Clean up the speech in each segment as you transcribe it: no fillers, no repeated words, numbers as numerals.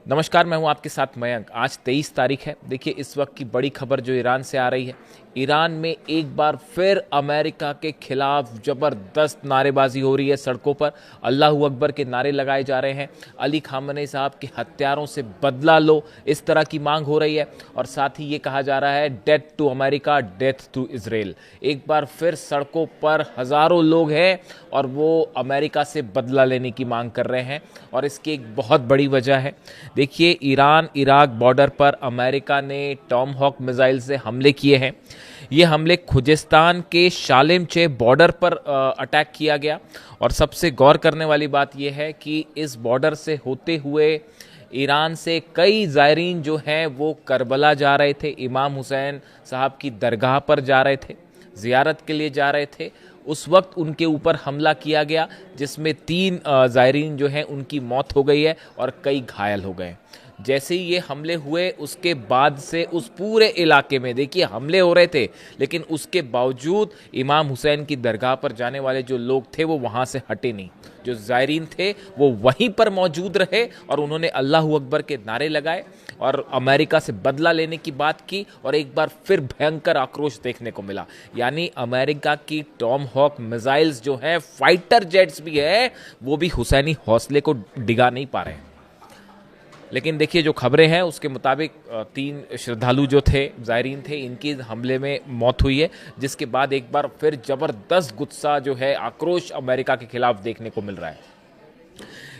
नमस्कार, मैं हूं आपके साथ मयंक। आज 23 तारीख है। देखिए, इस वक्त की बड़ी खबर जो ईरान से आ रही है। ईरान में एक बार फिर अमेरिका के खिलाफ जबरदस्त नारेबाजी हो रही है। सड़कों पर अल्लाहू अकबर के नारे लगाए जा रहे हैं। अली खामनेई साहब के हत्यारों से बदला लो, इस तरह की मांग हो रही है। और साथ ही ये कहा जा रहा है, death to America, death to Israel. एक बार फिर सड़कों पर हजारों लोग हैं और वो अमेरिका से बदला लेने की मांग कर रहे हैं। और इसकी एक बहुत बड़ी वजह है। देखिए, ईरान इराक बॉर्डर पर अमेरिका ने टॉम हॉक मिसाइल से हमले किए हैं। ये हमले खुजिस्तान के शालेमचे बॉर्डर पर अटैक किया गया। और सबसे गौर करने वाली बात यह है कि इस बॉर्डर से होते हुए ईरान से कई ज़ायरीन जो हैं वो करबला जा रहे थे, इमाम हुसैन साहब की दरगाह पर जा रहे थे, ज़ियारत के लिए जा रहे थे। उस वक्त उनके ऊपर हमला किया गया, जिसमें 3 ज़ायरीन जो हैं उनकी मौत हो गई है और कई घायल हो गए। जैसे ही ये हमले हुए, उसके बाद से उस पूरे इलाके में, देखिए, हमले हो रहे थे, लेकिन उसके बावजूद इमाम हुसैन की दरगाह पर जाने वाले जो लोग थे वो वहाँ से हटे नहीं। जो ज़ायरीन थे वो वहीं पर मौजूद रहे और उन्होंने अल्लाहू अकबर के नारे लगाए और अमेरिका से बदला लेने की बात की। और एक बार फिर भयंकर आक्रोश देखने को मिला। यानी अमेरिका की टॉम हॉक मिसाइल्स जो हैं, फाइटर जेट्स भी है, वो भी हुसैनी हौसले को डिगा नहीं पा रहे हैं। लेकिन देखिए, जो खबरें हैं उसके मुताबिक 3 श्रद्धालु जो थे, ज़ायरीन थे, इनकी हमले में मौत हुई है। जिसके बाद एक बार फिर ज़बरदस्त गुस्सा जो है, आक्रोश अमेरिका के खिलाफ देखने को मिल रहा है।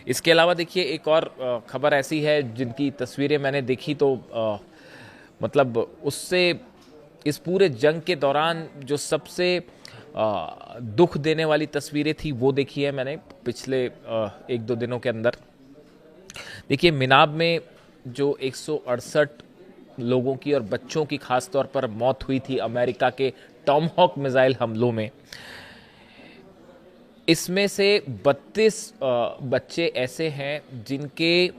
इसके अलावा देखिए, एक और खबर ऐसी है जिनकी तस्वीरें मैंने देखी तो मतलब उससे इस पूरे जंग के दौरान जो सबसे दुख देने वाली तस्वीरें थी वो देखी है मैंने पिछले 1-2 दिनों के अंदर। देखिए, मिनाब में जो 168 लोगों की और बच्चों की खास तौर पर मौत हुई थी अमेरिका के टॉम हॉक मिसाइल हमलों में, इसमें से 32 बच्चे ऐसे हैं जिनके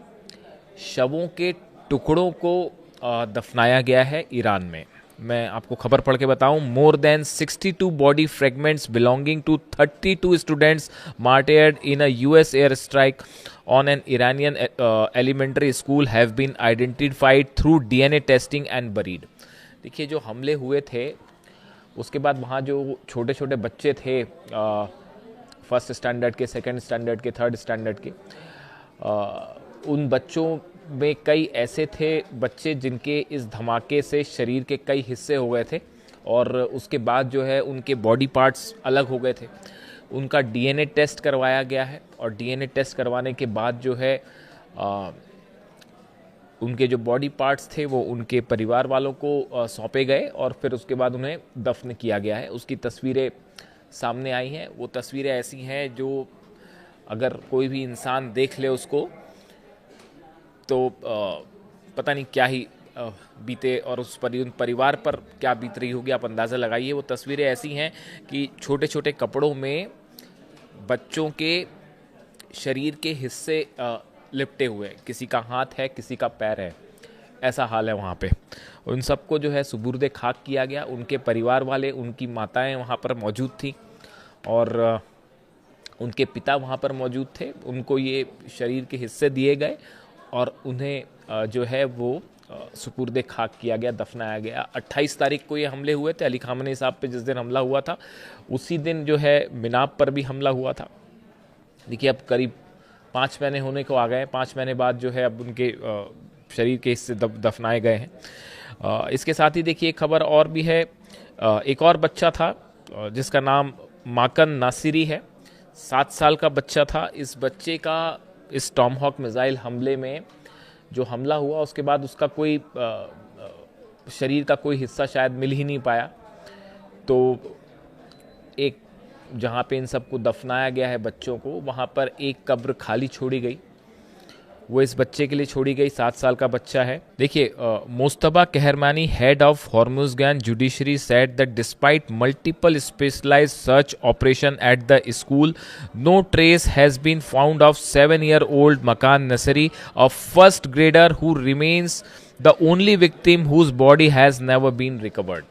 शवों के टुकड़ों को दफनाया गया है ईरान में। मैं आपको खबर पढ़ के बताऊं, more than 62 body fragments belonging to 32 students martyred in a US air strike on an Iranian elementary school have been identified through DNA testing and buried. देखिए, जो हमले हुए थे उसके बाद वहाँ जो छोटे छोटे बच्चे थे, फर्स्ट स्टैंडर्ड के, सेकंड स्टैंडर्ड के, थर्ड स्टैंडर्ड के, उन बच्चों में कई ऐसे थे बच्चे जिनके इस धमाके से शरीर के कई हिस्से हो गए थे और उसके बाद जो है उनके बॉडी पार्ट्स अलग हो गए थे। उनका डीएनए टेस्ट करवाया गया है और डीएनए टेस्ट करवाने के बाद जो है उनके जो बॉडी पार्ट्स थे वो उनके परिवार वालों को सौंपे गए और फिर उसके बाद उन्हें दफन किया गया है। उसकी तस्वीरें सामने आई हैं। वो तस्वीरें ऐसी हैं जो अगर कोई भी इंसान देख ले उसको तो पता नहीं क्या ही बीते और उस परिवार पर क्या बीत रही होगी, आप अंदाज़ा लगाइए। वो तस्वीरें ऐसी हैं कि छोटे छोटे कपड़ों में बच्चों के शरीर के हिस्से लिपटे हुए, किसी का हाथ है, किसी का पैर है, ऐसा हाल है वहाँ पे। उन सबको जो है सुपुर्द खाक किया गया। उनके परिवार वाले, उनकी माताएं वहाँ पर मौजूद थी और उनके पिता वहाँ पर मौजूद थे। उनको ये शरीर के हिस्से दिए गए और उन्हें जो है वो सुपुर्द खाक किया गया, दफनाया गया। 28 तारीख को ये हमले हुए थे। अली खामनेई साहब पे जिस दिन हमला हुआ था उसी दिन जो है मिनाब पर भी हमला हुआ था। देखिए, अब करीब 5 महीने होने को आ गए। 5 महीने बाद जो है अब उनके शरीर के हिस्से दफनाए गए हैं। इसके साथ ही देखिए, एक खबर और भी है। एक और बच्चा था जिसका नाम माकन नासिरी है। 7 साल का बच्चा था। इस बच्चे का इस टॉम हॉक मिसाइल हमले में जो हमला हुआ उसके बाद उसका कोई शरीर का कोई हिस्सा शायद मिल ही नहीं पाया। तो एक जहाँ पे इन सबको दफनाया गया है बच्चों को, वहाँ पर एक कब्र खाली छोड़ी गई। वो इस बच्चे के लिए छोड़ी गई। 7 साल का बच्चा है। देखिए, Mustaba Kahramani, head of Hormozgan judiciary, said that despite multiple specialised search operation at the school, no trace has been found of 7-year-old Makan Nasri, a first grader who remains the only victim whose body has never been recovered.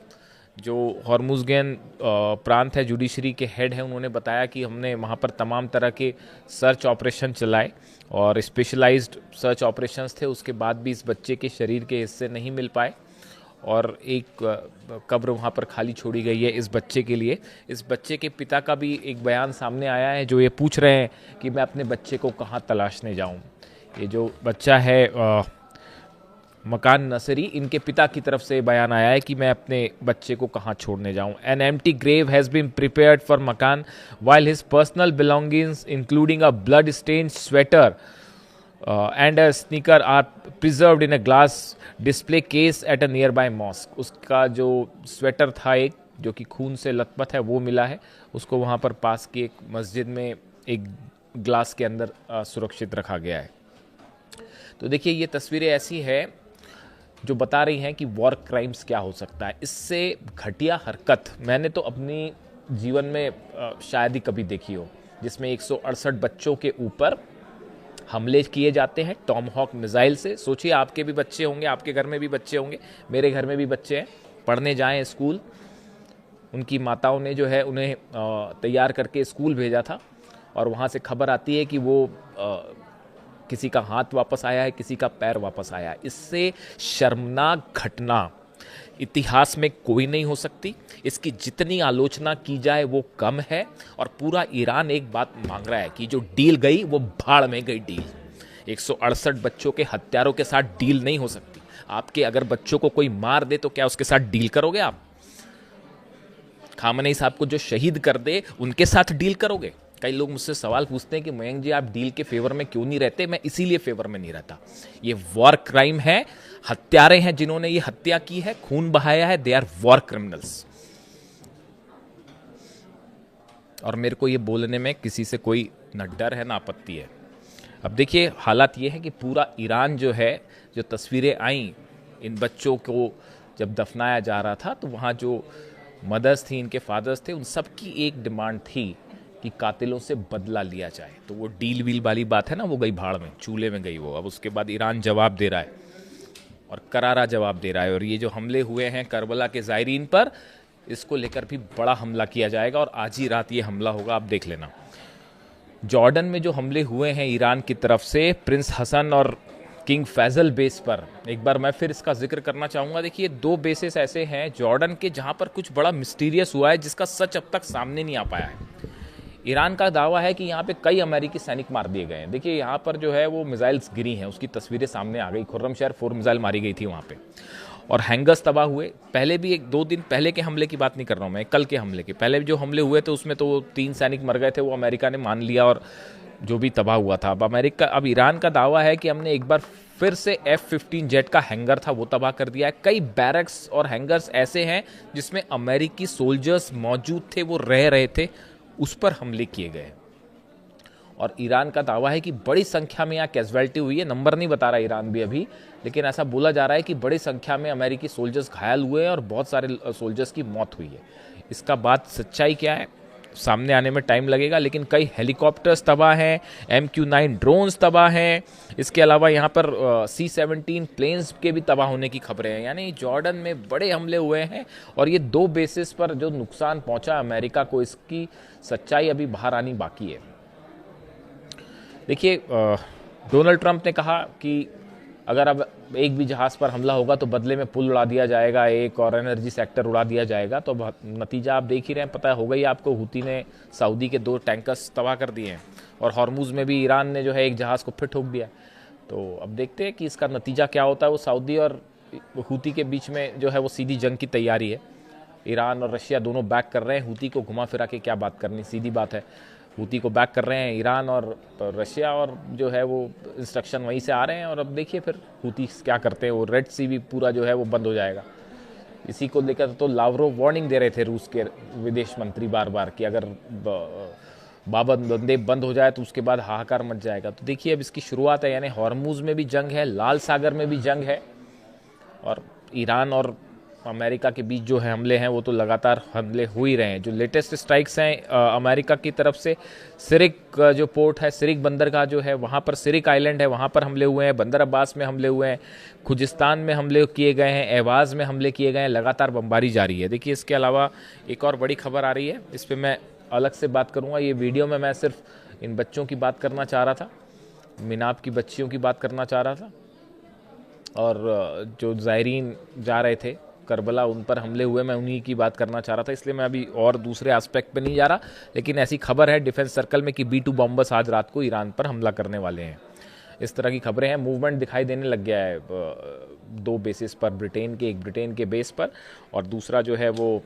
जो Hormozgan प्रांत है, judiciary के head हैं, उन्होंने बताया कि हमने वहाँ पर तमाम तरह के सर्च ऑपरेशन चलाए और स्पेशलाइज्ड सर्च ऑपरेशंस थे। उसके बाद भी इस बच्चे के शरीर के हिस्से नहीं मिल पाए और एक कब्र वहाँ पर खाली छोड़ी गई है इस बच्चे के लिए। इस बच्चे के पिता का भी एक बयान सामने आया है, जो ये पूछ रहे हैं कि मैं अपने बच्चे को कहाँ तलाशने जाऊँ। ये जो बच्चा है मकान नसरी, इनके पिता की तरफ से बयान आया है कि मैं अपने बच्चे को कहाँ छोड़ने जाऊं। An empty grave has been prepared for Makan while his personal belongings including a blood stained sweater and a sneaker are preserved in a glass display case at a nearby mosque. उसका जो sweater था एक, जो कि खून से लथपथ है, वो मिला है। उसको वहाँ पर पास की एक मस्जिद में एक ग्लास के अंदर सुरक्षित रखा गया है। तो देखिए, ये तस्वीरें ऐसी है जो बता रही हैं कि वॉर क्राइम्स क्या हो सकता है। इससे घटिया हरकत मैंने तो अपनी जीवन में शायद ही कभी देखी हो, जिसमें 168 बच्चों के ऊपर हमले किए जाते हैं टॉमहॉक मिसाइल से। सोचिए, आपके भी बच्चे होंगे, आपके घर में भी बच्चे होंगे, मेरे घर में भी बच्चे हैं, पढ़ने जाएं स्कूल, उनकी माताओं ने जो है उन्हें तैयार करके स्कूल भेजा था और वहाँ से खबर आती है कि वो किसी का हाथ वापस आया है, किसी का पैर वापस आया है। इससे शर्मनाक घटना इतिहास में कोई नहीं हो सकती। इसकी जितनी आलोचना की जाए वो कम है। और पूरा ईरान एक बात मांग रहा है कि जो डील गई वो भाड़ में गई डील। 168 बच्चों के हत्यारों के साथ डील नहीं हो सकती। आपके अगर बच्चों को कोई मार दे तो क्या उसके साथ डील करोगे आप? खामनेई साहब को जो शहीद कर दे उनके साथ डील करोगे? कई लोग मुझसे सवाल पूछते हैं कि मयंक जी, आप डील के फेवर में क्यों नहीं रहते? मैं इसीलिए फेवर में नहीं रहता। ये वॉर क्राइम है, हत्यारे हैं जिन्होंने ये हत्या की है, खून बहाया है, दे आर वॉर क्रिमिनल्स। और मेरे को ये बोलने में किसी से कोई न डर है ना आपत्ति है। अब देखिए, हालात ये है कि पूरा ईरान जो है, जो तस्वीरें आई इन बच्चों को जब दफनाया जा रहा था, तो वहाँ जो मदर्स थी, इनके फादर्स थे, उन सब की एक डिमांड थी कि कातिलों से बदला लिया जाए। तो वो डील वील वाली बात है ना, वो गई भाड़ में, चूल्हे में गई वो। अब उसके बाद ईरान जवाब दे रहा है और करारा जवाब दे रहा है। और ये जो हमले हुए हैं करबला के ज़ायरीन पर, इसको लेकर भी बड़ा हमला किया जाएगा और आज ही रात ये हमला होगा, आप देख लेना। जॉर्डन में जो हमले हुए हैं ईरान की तरफ से प्रिंस हसन और किंग फैजल बेस पर, एक बार मैं फिर इसका जिक्र करना चाहूँगा। देखिए, 2 बेसेस ऐसे हैं जॉर्डन के जहाँ पर कुछ बड़ा मिस्टीरियस हुआ है, जिसका सच अब तक सामने नहीं आ पाया है। ईरान का दावा है कि यहाँ पे कई अमेरिकी सैनिक मार दिए गए हैं। देखिए, यहाँ पर जो है वो मिसाइल्स गिरी हैं, उसकी तस्वीरें सामने आ गई। खुर्रमशहर 4 मिसाइल मारी गई थी वहाँ पे, और हैंगर्स तबाह हुए। पहले भी 1-2 दिन पहले के हमले की बात नहीं कर रहा हूँ मैं, कल के हमले के पहले जो हमले हुए थे उसमें तो 3 सैनिक मर गए थे, वो अमेरिका ने मान लिया और जो भी तबाह हुआ था। अब ईरान का दावा है कि हमने एक बार फिर से F-15 जेट का हैंगर था वो तबाह कर दिया है। कई बैरक्स और हैंगर्स ऐसे हैं जिसमें अमेरिकी सोल्जर्स मौजूद थे, वो रह रहे थे, उस पर हमले किए गए। और ईरान का दावा है कि बड़ी संख्या में यहाँ कैजुअलिटी हुई है। नंबर नहीं बता रहा ईरान भी अभी, लेकिन ऐसा बोला जा रहा है कि बड़ी संख्या में अमेरिकी सोल्जर्स घायल हुए हैं और बहुत सारे सोल्जर्स की मौत हुई है। इसका बात सच्चाई क्या है सामने आने में टाइम लगेगा, लेकिन कई हेलीकॉप्टर्स तबाह हैं, MQ-9 ड्रोन्स तबाह हैं। इसके अलावा यहाँ पर C-17 प्लेन्स के भी तबाह होने की खबरें हैं। यानी जॉर्डन में बड़े हमले हुए हैं और ये 2 बेसिस पर जो नुकसान पहुंचा अमेरिका को, इसकी सच्चाई अभी बाहर आनी बाकी है। देखिए, डोनाल्ड ट्रंप ने कहा कि अगर अब एक भी जहाज़ पर हमला होगा तो बदले में पुल उड़ा दिया जाएगा एक, और एनर्जी सेक्टर उड़ा दिया जाएगा। तो नतीजा आप देख ही रहे हैं, पता हो गई आपको। हूती ने सऊदी के 2 टैंकर्स तबाह कर दिए हैं और हॉर्मुज़ में भी ईरान ने जो है एक जहाज़ को फिर ठोक दिया। तो अब देखते हैं कि इसका नतीजा क्या होता है। वो सऊदी और हूती के बीच में जो है वो सीधी जंग की तैयारी है। ईरान और रशिया दोनों बैक कर रहे हैं। हूती को घुमा फिरा के क्या बात करनी, सीधी बात है। हूती को बैक कर रहे हैं ईरान और रशिया, और जो है वो इंस्ट्रक्शन वहीं से आ रहे हैं। और अब देखिए फिर हूती क्या करते हैं। वो रेड सी भी पूरा जो है वो बंद हो जाएगा। इसी को लेकर तो लावरोव वार्निंग दे रहे थे रूस के विदेश मंत्री बार बार कि अगर बाबंदेब बंद हो जाए तो उसके बाद हाहाकार मच जाएगा। तो देखिए, अब इसकी शुरुआत है। यानी हॉर्मुज़ में भी जंग है, लाल सागर में भी जंग है, और ईरान और अमेरिका के बीच जो है हमले हैं वो तो लगातार हमले हो ही रहे हैं। जो लेटेस्ट स्ट्राइक्स हैं अमेरिका की तरफ से, सिरिक जो पोर्ट है, सिरिक बंदरगाह जो है वहाँ पर, सिरिक आइलैंड है वहाँ पर हमले हुए हैं, बंदर अब्बास में हमले हुए हैं, खुजिस्तान में हमले किए गए हैं, एवाज में हमले किए गए हैं, लगातार बमबारी जारी है। देखिए इसके अलावा एक और बड़ी खबर आ रही है, इस पर मैं अलग से बात करूँगा। ये वीडियो में मैं सिर्फ इन बच्चों की बात करना चाह रहा था, मिनाब की बच्चियों की बात करना चाह रहा था, और जो ज़ायरीन जा रहे थे करबला, उन पर हमले हुए, मैं उन्हीं की बात करना चाह रहा था, इसलिए मैं अभी और दूसरे एस्पेक्ट पे नहीं जा रहा। लेकिन ऐसी खबर है डिफेंस सर्कल में कि B-2 बॉम्बर्स आज रात को ईरान पर हमला करने वाले हैं। इस तरह की खबरें हैं। मूवमेंट दिखाई देने लग गया है दो बेसिस पर, ब्रिटेन के, एक ब्रिटेन के बेस पर और दूसरा जो है वो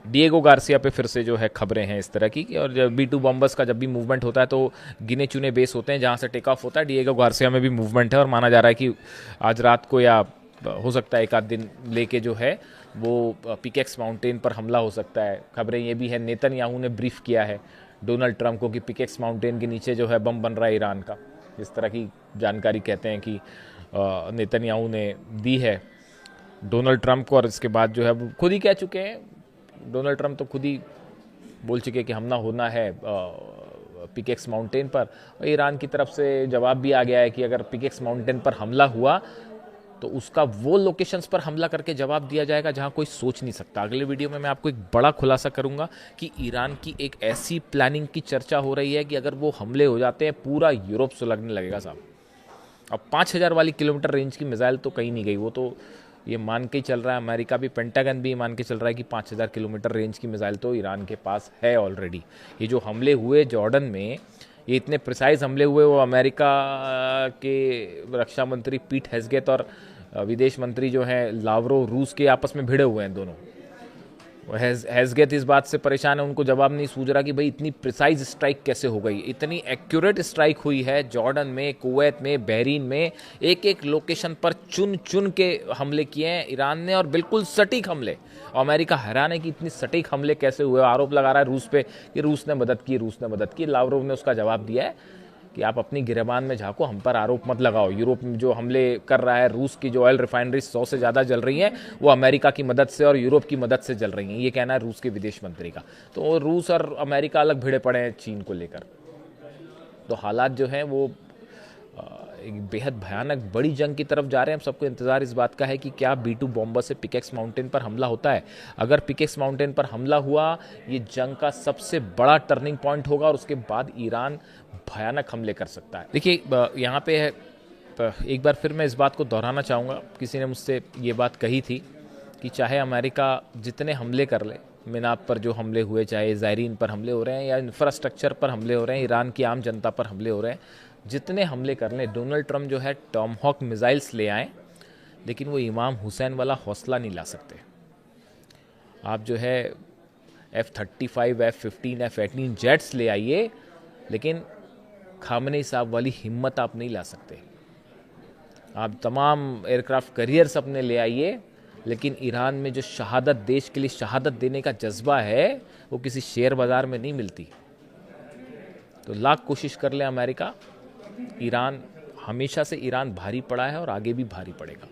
डिएगो गार्सिया पे फिर से जो है खबरें हैं इस तरह की। और जब B-2 बॉम्बर्स का जब भी मूवमेंट होता है तो गिने चुने बेस होते हैं जहाँ से टेक ऑफ होता है। डिएगो गार्सिया में भी मूवमेंट है और माना जा रहा है कि आज रात को या हो सकता है एक आध दिन लेके जो है वो पिकेक्स माउंटेन पर हमला हो सकता है। खबरें ये भी है, नेतन्याहू ने ब्रीफ किया है डोनाल्ड ट्रंप को कि पिकेक्स माउंटेन के नीचे जो है बम बन रहा है ईरान का। इस तरह की जानकारी कहते हैं कि नेतन्याहू ने दी है डोनाल्ड ट्रंप को, और इसके बाद जो है वो खुद ही कह चुके हैं, डोनाल्ड ट्रंप तो खुद ही बोल चुके कि हमला होना है पिकेक्स माउंटेन पर। और ईरान की तरफ से जवाब भी आ गया है कि अगर पिकेक्स माउंटेन पर हमला हुआ तो उसका वो लोकेशंस पर हमला करके जवाब दिया जाएगा जहां कोई सोच नहीं सकता। अगले वीडियो में मैं आपको एक बड़ा खुलासा करूंगा कि ईरान की एक ऐसी प्लानिंग की चर्चा हो रही है कि अगर वो हमले हो जाते हैं पूरा यूरोप सुलगने लगेगा साहब। अब 5000 वाली किलोमीटर रेंज की मिसाइल तो कहीं नहीं गई, वो तो ये मान के ही चल रहा है, अमेरिका भी, पेंटागन भी मान के चल रहा है कि 5000 किलोमीटर रेंज की मिसाइल तो ईरान के पास है ऑलरेडी। ये जो हमले हुए जॉर्डन में, ये इतने प्रिसाइज हमले हुए, वो अमेरिका के रक्षा मंत्री पीट हेग्सेथ और विदेश मंत्री जो हैं लावरोव, रूस के आपस में भिड़े हुए हैं दोनों। हेग्सेथ इस बात से परेशान है, उनको जवाब नहीं सूझ रहा कि भाई इतनी प्रिसाइज स्ट्राइक कैसे हो गई। इतनी एक्यूरेट स्ट्राइक हुई है जॉर्डन में, कुवैत में, बहरीन में, एक एक लोकेशन पर चुन चुन के हमले किए हैं ईरान ने, और बिल्कुल सटीक हमले। अमेरिका हैरान है कि इतनी सटीक हमले कैसे हुए। आरोप लगा रहा है रूस पे कि रूस ने मदद की, रूस ने मदद की। लावरोव ने उसका जवाब दिया है कि आप अपनी गिरेबान में झांको, हम पर आरोप मत लगाओ। यूरोप में जो हमले कर रहा है, रूस की जो ऑयल रिफाइनरी 100 से ज़्यादा जल रही हैं, वो अमेरिका की मदद से और यूरोप की मदद से जल रही हैं, ये कहना है रूस के विदेश मंत्री का। तो रूस और अमेरिका अलग भिड़े पड़े हैं चीन को लेकर। तो हालात जो हैं वो एक बेहद भयानक बड़ी जंग की तरफ जा रहे हैं। हम सबको इंतजार इस बात का है कि क्या B-2 बॉम्बर से पिकेक्स माउंटेन पर हमला होता है। अगर पिकेक्स माउंटेन पर हमला हुआ, ये जंग का सबसे बड़ा टर्निंग पॉइंट होगा और उसके बाद ईरान भयानक हमले कर सकता है। देखिए यहाँ पे है, एक बार फिर मैं इस बात को दोहराना चाहूँगा, किसी ने मुझसे ये बात कही थी कि चाहे अमेरिका जितने हमले कर ले, मिनाब पर जो हमले हुए, चाहे ज़ायरीन पर हमले हो रहे हैं या इंफ्रास्ट्रक्चर पर हमले हो रहे हैं, ईरान की आम जनता पर हमले हो रहे हैं, जितने हमले कर लें, डोनाल्ड ट्रंप जो है टॉमहॉक मिसाइल्स ले आएँ, लेकिन वो इमाम हुसैन वाला हौसला नहीं ला सकते। आप जो है F-35, F-15, F-18 जेट्स ले आइए, लेकिन खामनेई साहब वाली हिम्मत आप नहीं ला सकते। आप तमाम एयरक्राफ्ट करियर्स अपने ले आइए, लेकिन ईरान में जो शहादत, देश के लिए शहादत देने का जज्बा है, वो किसी शेयर बाजार में नहीं मिलती। तो लाख कोशिश कर ले अमेरिका, ईरान हमेशा से ईरान भारी पड़ा है और आगे भी भारी पड़ेगा।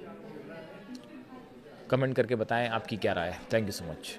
कमेंट करके बताएं आपकी क्या राय है। Thank you so much.